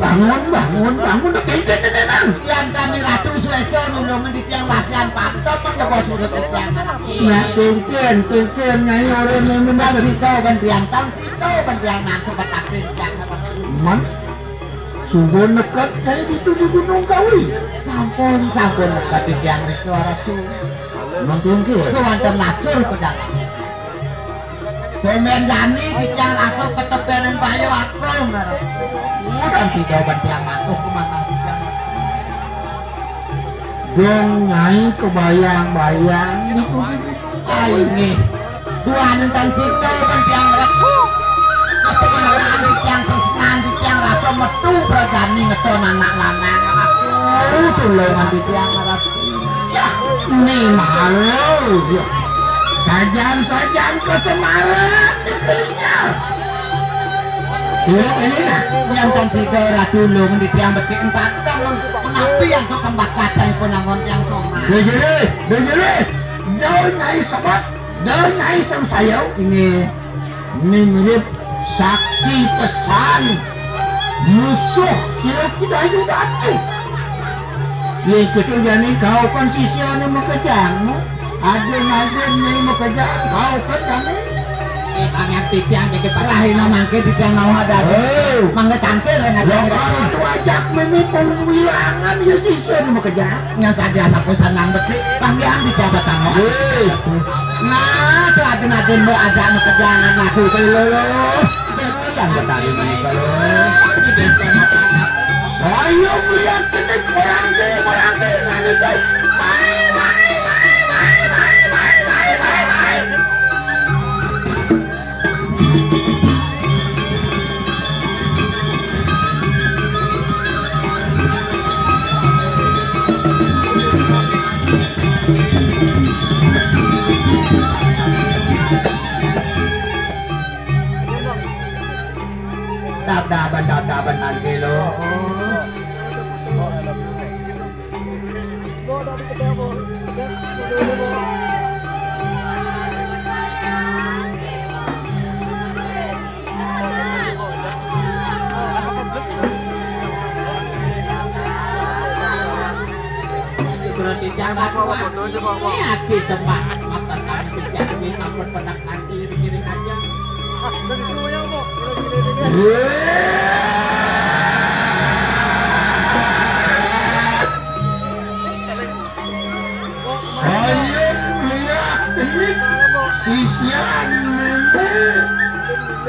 bangun kengken nenang. Yang kami ratu suwejo nulungan di tiang wasian patok mencoba surut di tiang sana. Nah kengken nyai orang yang Bang Sito ben tiang tang Sito ben tiang nangku betakin tiang sana. man sungguh nekat kayak gitu di Gunung Kawi. Sampun dekat di tiang itu ratu. Mangkengke. Kewanten lacur pedagang. Pemen jani di tiang langsung keteperan bayo akol ngarep. Bang Sito ben tiang nangku kemana di tiang. Dong nyai kebayang-bayang gitu. Ini dua nonton Sito ben tiang repu. Kesemaraan di tiang kesenang di tiang rasa metu berjani ngeton anak lanang. Tulungan di tiang ngarep. Ya, nih malu ya. Sajan ke Semarang dikirinya. Ini nah, yang kan si daerah dulu di tiang becik empat tahun menapi yang ke kembakatan pun nangon yang sama. Dejere, daun nyai sobat, daun nyai sang sayau. Ini mirip sakti pesan musuh kira-kira juga tuh. Ya gitu jadi kau kan sisiannya mau kejangmu. Aden nyai mau kejang kau kan kami. Pangan tiang jadi perahin mangke di tiang mau ada. Mangke tampil kan ada. Kalau tu ajak memipul wilangan ya sisiannya mau kejang. Yang tadi asap senang becik panggilan di jabat tanggung. Nah, tu aden mau ajak mau kejangan aku kelolo. Yang bertani ini kalau. Saya melihat ketik merangke nanti kau. Daban nanti lo. Ini aksi semangat mata sama sisian ini sampai pedak nanti kiri aja. Saya melihat ini sisian memang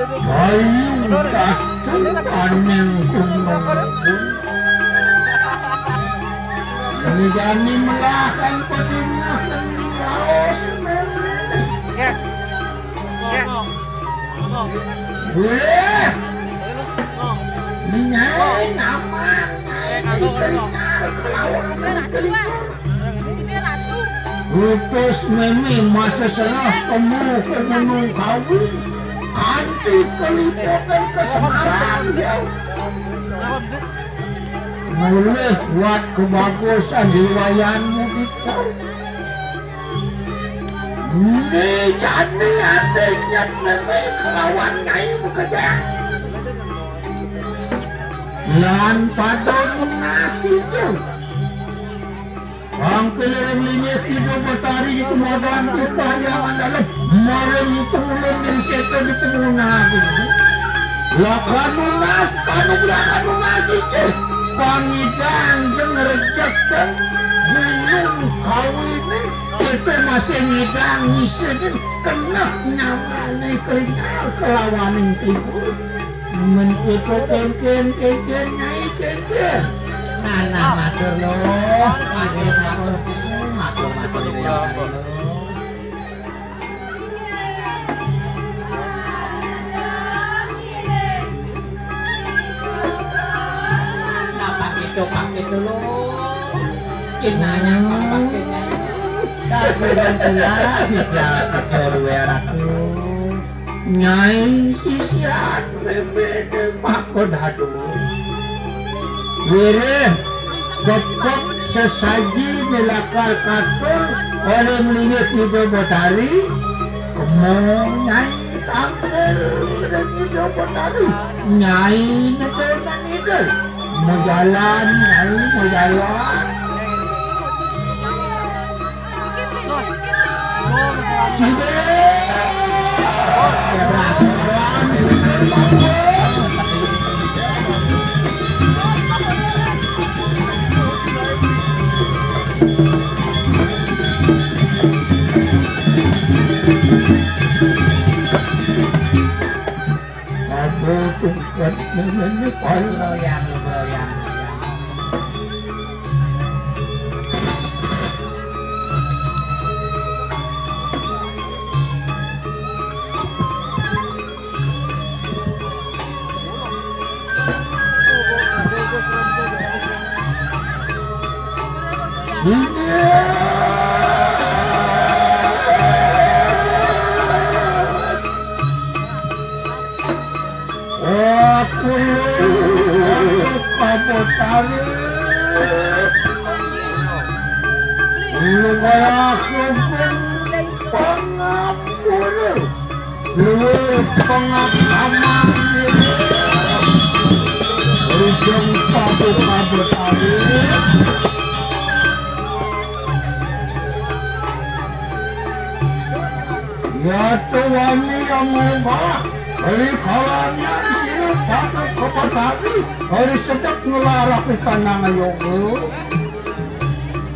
kayu kacang yang gunung. Ini jani melakan pedingakan laos memang. Boleh. Nyai nyaman, nyai keringat, kelawan keringat. Utus memi masa serah temu ke Gunung Kawi, anti keliputan ke Semarang ya. Boleh buat kebagusan di wayanmu kita. Ini jadi adanya memi kelawan nyai bekerja. Lan pada menasi jauh. Ang keliling linya tidur bertari itu modal kekayaan dalam marah itu mulai dari setor di tengah lakan lunas panugrahan lunas itu pangidang yang ngerjakan Gunung Kawi ini itu masih ngidang ngisenin kena nyamane keringal kelawanin tribun meniko kengken nyai kengken. Mana matur lo, matur lo. Pakai dulu, kinanya pakainya. Tapi bantulah sisa dua ratu. Nyai sisian bebede makod hadu. Yere kepok sesaji melakar katur oleh melihat hidup botari. Kemo nyai tampil dan hidup botari. Nyai nebenan hidup. Mau jalan, Nyai, mau jalan. Ya Tuhan yang mubah, hari kalanya sini patut kepadari, hari sedap ngelarak ikan nama yoga.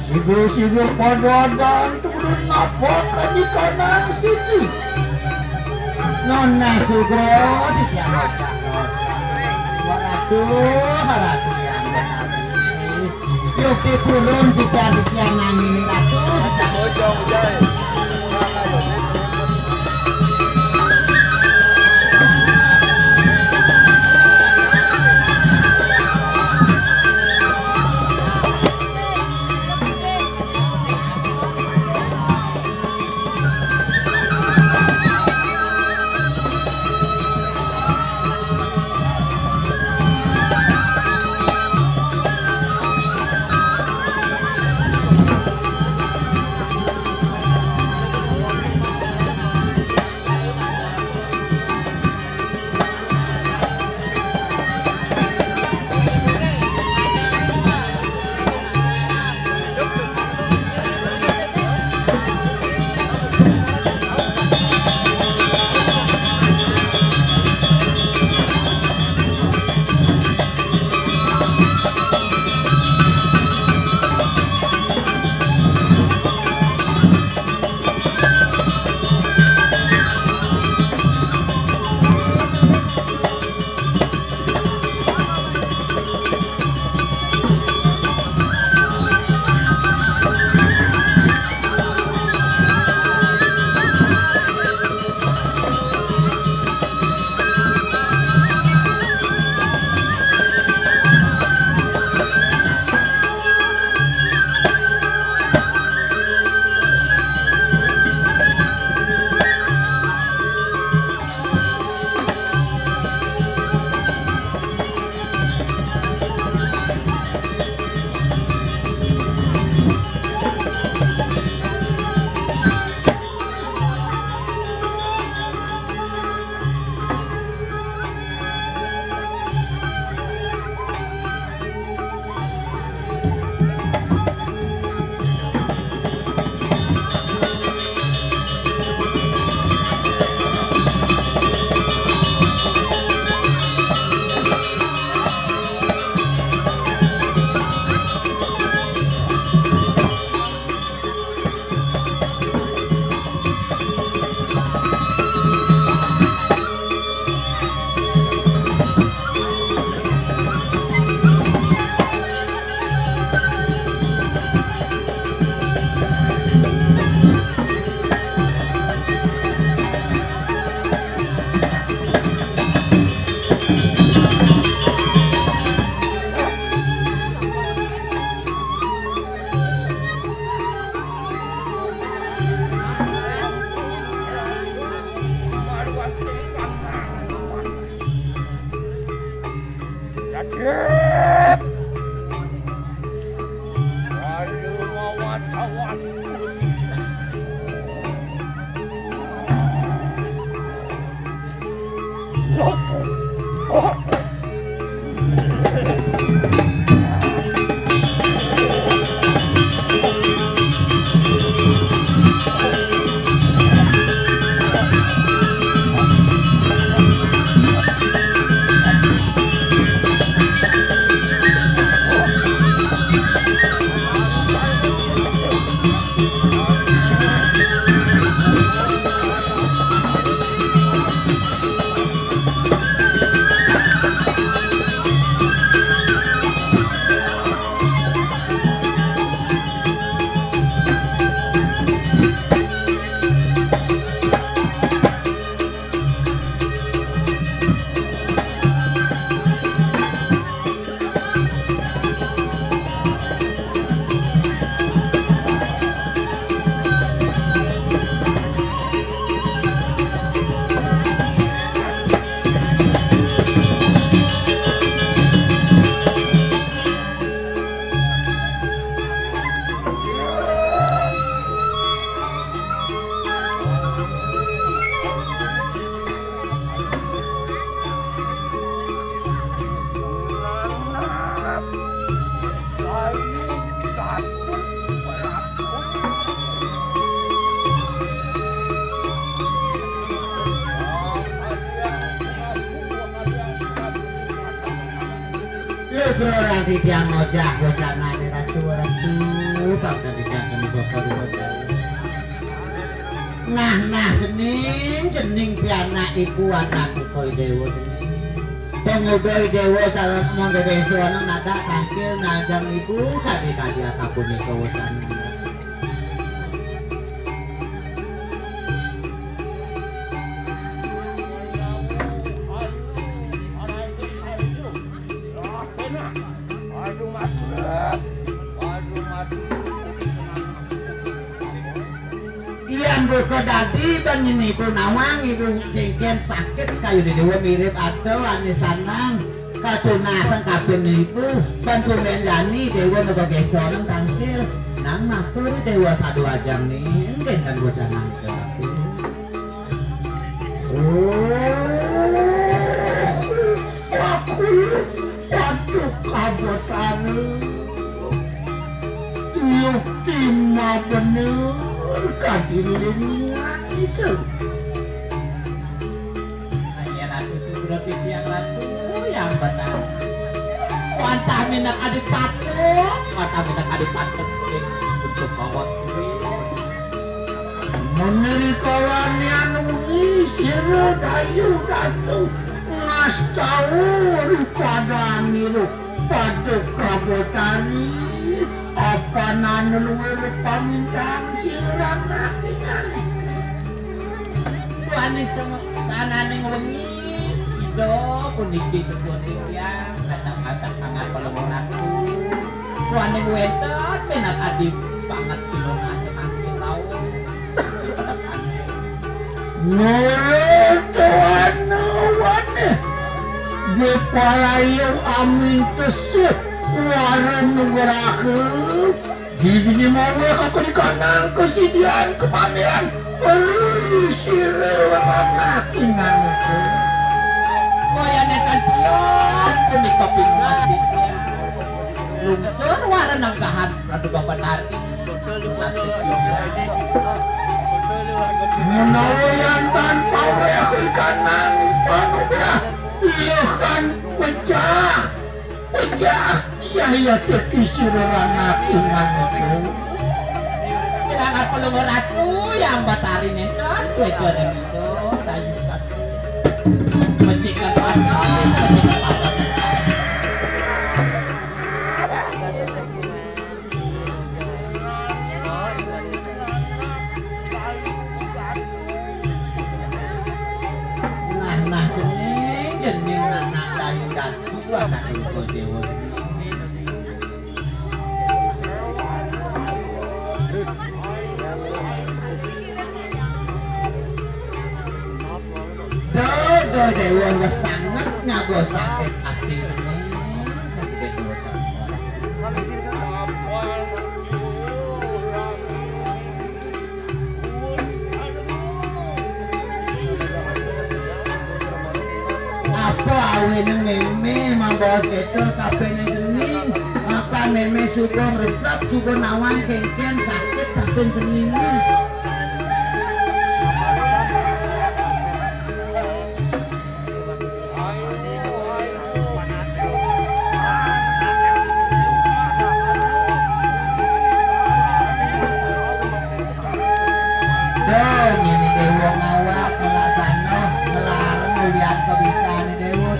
Sigur-sigur pada dan turun napakan ikan nang sini. Nona sugro di tiang Waratu yang benar. Yuk turun jika di tiang nang ini ratu. segera di tiang ojak bocana di ratu tak dari jangan sosok nah jening piana ibu anakku koi dewa jening pengudai dewa cara monggo besono nada tangkil najang ibu kadi asapun iko bocana Iyan buka dadi ban ini ibu nawang ibu kengken sakit kayu di dewa mirip atau anisanang katunasan kabin ibu ban pemendani dewa nopo gesonang tangkil nang matur dewa sadu ajang nih enggak kan bocah nangkil aku waduh kabotan tiup timah bener kadilingan itu hanya ratu sudah yang ratu yang benar wantah minak adik patut untuk bawas meneri kolani anu isiro dayu datu ngas tau pada miru pada kabotani apa nanuluwe pamintang siran naki kalik buaning sana ning wengi ido puniki sepuning yang kata-kata pangan pelengor aku buaning wentot menak adip banget pilona semangkin lau Tuhan wane di palayang amin tesuk warung nunggurakeup gini mau aku di kanan kesidian kemanian sire anak ingan itu koyane kan tios punika pingat lungsur warna nanggahan radu bapak tari menawayan tanpa aku kanan panubra iya kan pecah iya kekisir anak ingan itu kira-kira pelumur aku yang batari nenton cuy-cuy itu tayukan mencikan patah nah jening anak dayu dan susah tak diukur dewa dewa nggak sangat nyabo sakit hati apa awe nang meme mambos keto kabeh nang sening apa meme suka resep suka nawang kengken sakit kabeh sening ini dewa ngawak melasano melarang mulian kebiasaan dewa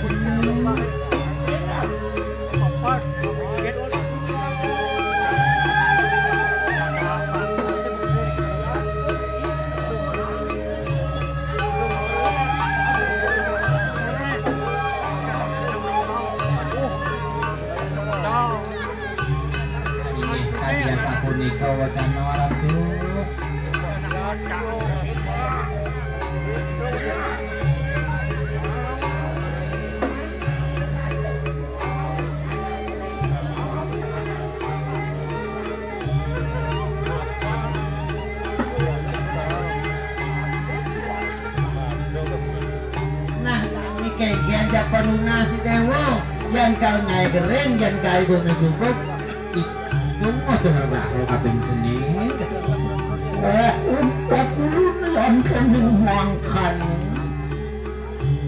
ini kan biasa punika wacana orang tuh kengkian japanuna si dewo yang kau ngai gereng yang kau bumi gubuk semua dengar bakal kabin sening untuk dulu yang kening mangkan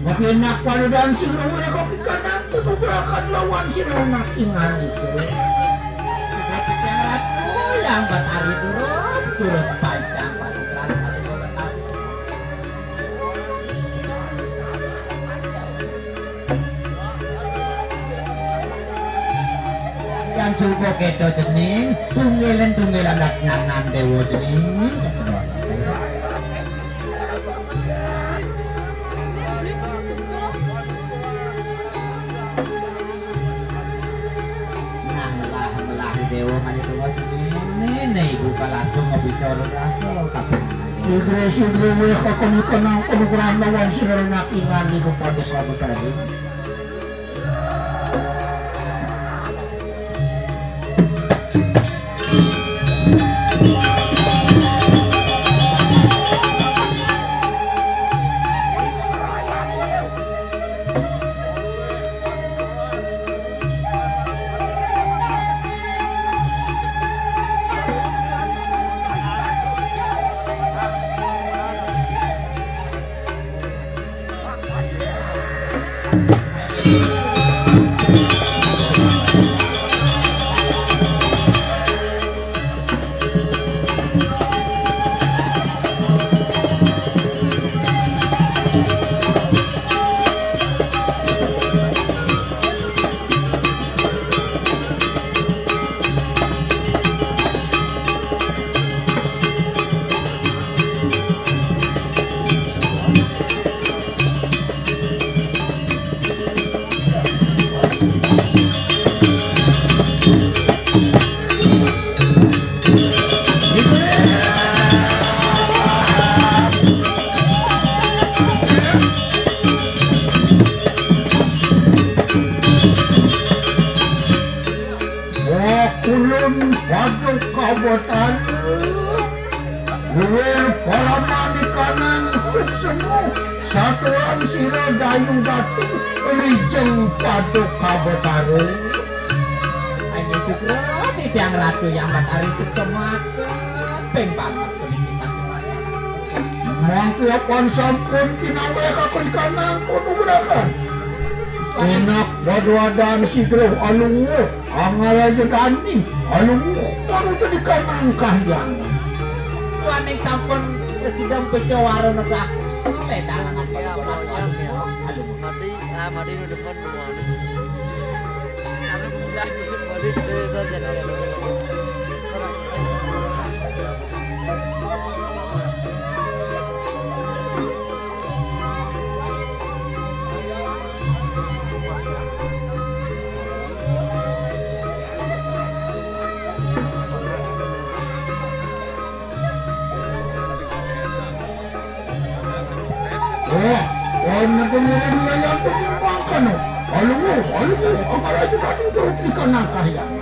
Makinak pada dan si Rumi kok ikanan penubrakan lawan si Rona ingan itu. Yang ratu yang batari terus panjang panugrahan paling batari. Yang suko kedo jening tunggelan laknanan dewa jening. Dewa itu masih ini buka langsung ngobicara aku tapi sigre we kakonikan ang penugrahan lawan si Rona ingan itu pada kamu tadi. Satuan siro dayung batu rijeng paduk kabotare. Ini sukro di tiang ratu yang batari sukso maka peng banget penikisan kemana. Mangkiapan sampun tinawe kakulikanan penugrakan. Enak badwadan sigro alungu angaraja dani alungu baru jadi kanang kahyang. Tuan yang sampun kesidang pecawaran negara. Tangan apa ya, aduh mati udah depan semua. Karena mudah mati desa jangan Pemilih dia yang penyimpangkan. Alungu, angaraja dani baru jadi kanang kahyang.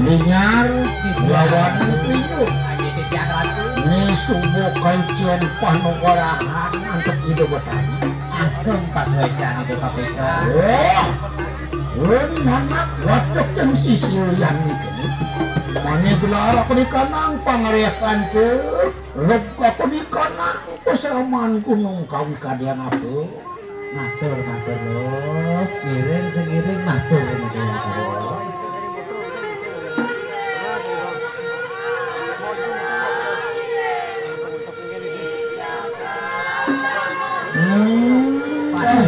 Linyar lawan Piyu ni subuh kajian panugarahan untuk hidup bertani. asem pas wejan itu kapita. Anak cocok yang sisiuyan itu. Mana gelar aku di kanang pangariakan ke, lep aku di kanang peseraman gunung kawi kadian aku. Matur loh, ngiring segiring matur loh.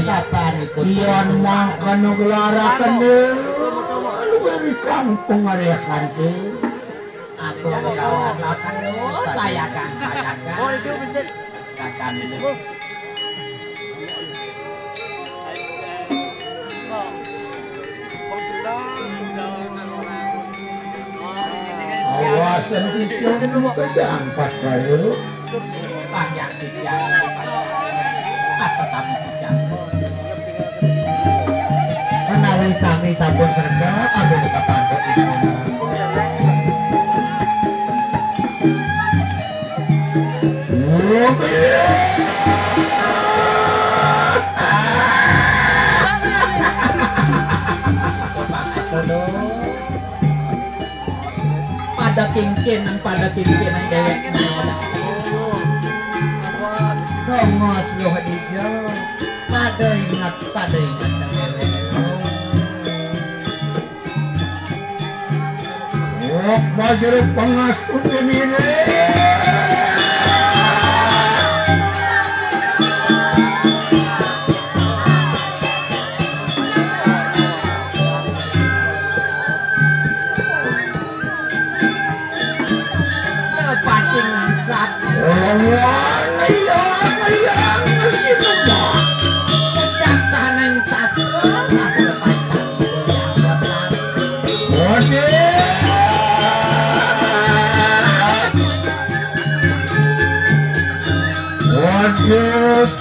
Kapan itu? Iyan makan gelarakan deh, lu beri kampung ariakan deh. Aku kawan lakan lo, saya kan. Kakak ini. Awasan sisian kejampat baru. Banyak tiga. Apa sami sisian? Menawi sami sampun serga, aku buka tanduk itu. Pada pingkinan dewek Dongos lo hadijo pada ingat dewek Bajar pengastun ini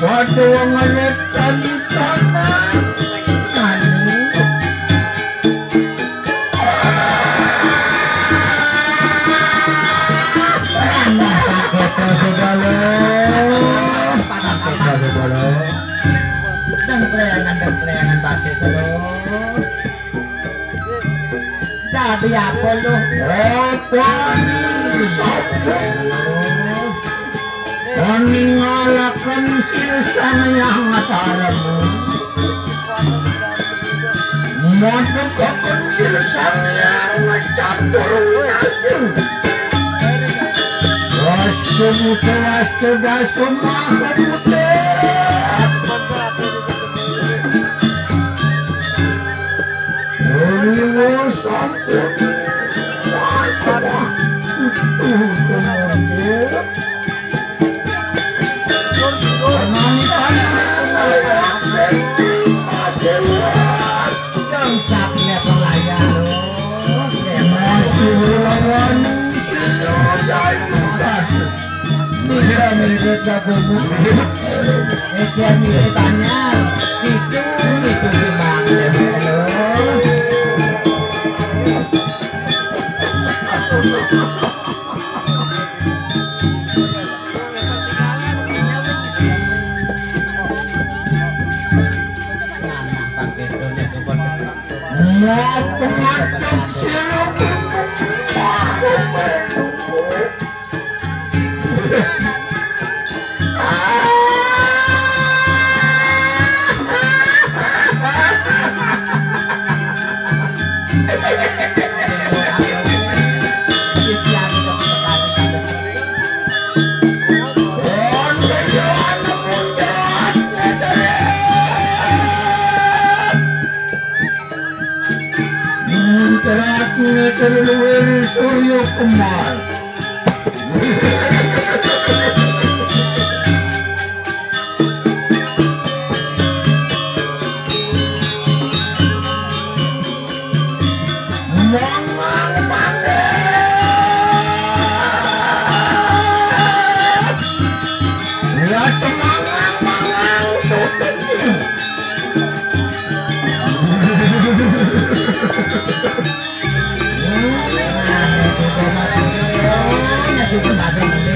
Waduh, ngalet tadi tanah dan basis lo dari apa lo meninggalkan silsan yang mataramu menegakkan silsan yang ngecampur nasi wastu basu maha putih Riwo sampun wajah itu kemudian tanya itu gimana terluar Surya Kemar Terima kasih.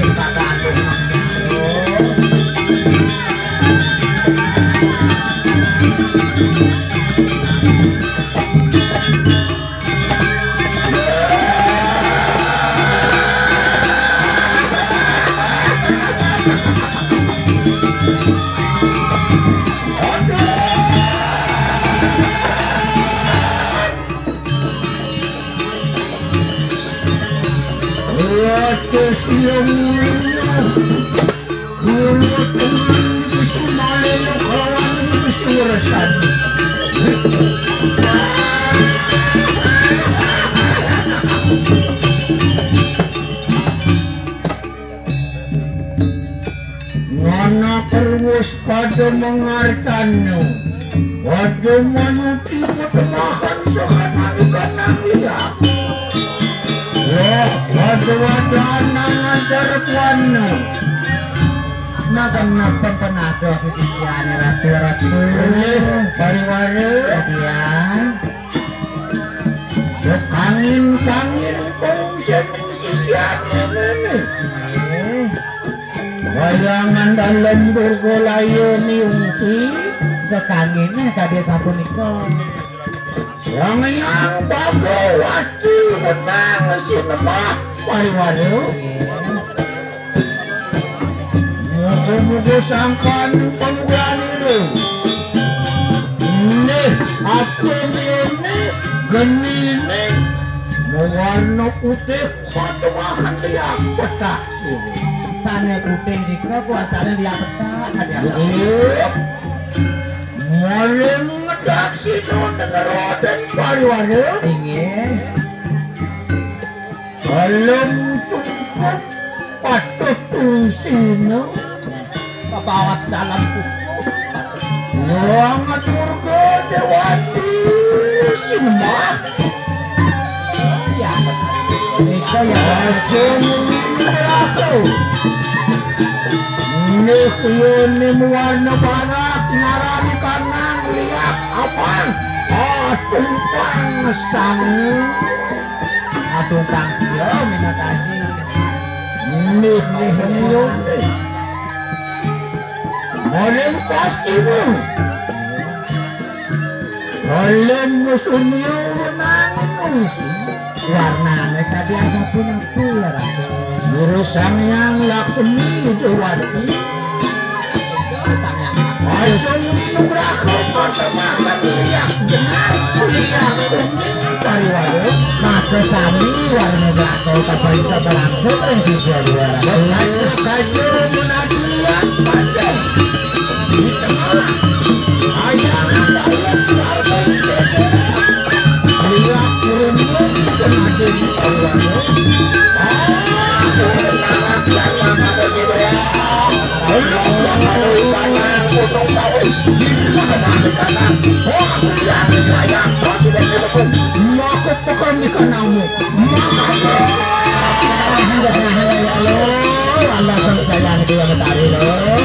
atas yang kulo teman bisa malelo kawan bisa ngerasan ngana kerwus pada mengartanu pada manuti petemahan sekanani kanang lihat wah pada nangajar puanu Makan penado sisiane ratu-ratu pariwara ya sekangin-kangin pengungsian sisiane ini wayangan dalam burgolayo niungsi sekanginnya tadi sapunika yang bagawati menang sinema pariwara mugo-mugo sangkan panggaliro nih apa ini genine mewarna putih pada bahan dia petak sini sana putih di kekuatannya dia petak ada maling ngedak sino dengan rodan pariwara ingin dalam cukup patut sino bawas dalam buku yang aturga dewati sinema ya itu ya asing aku nih ini mewarna barat ngarani kanan lihat apa tumpang sang tumpang sio minatasi nih maling pasimu maling musuhnya nangin musuh warnanya tadi asa pun aku ya ratu Guru Sangyang Laksmi Dewati Asam Nugraha Patamakan Liyak Dengan Liyak Kuning Pariwara maka sami warna belakang tanpa bisa berlangsung siswa dua Sengaja kajo menadiak pada di tengah ayam dalam karbon Liyak Kuning Sengaja di Pariwara Makut pekan di kanangmu makanya Allah percaya itu yang tadi loh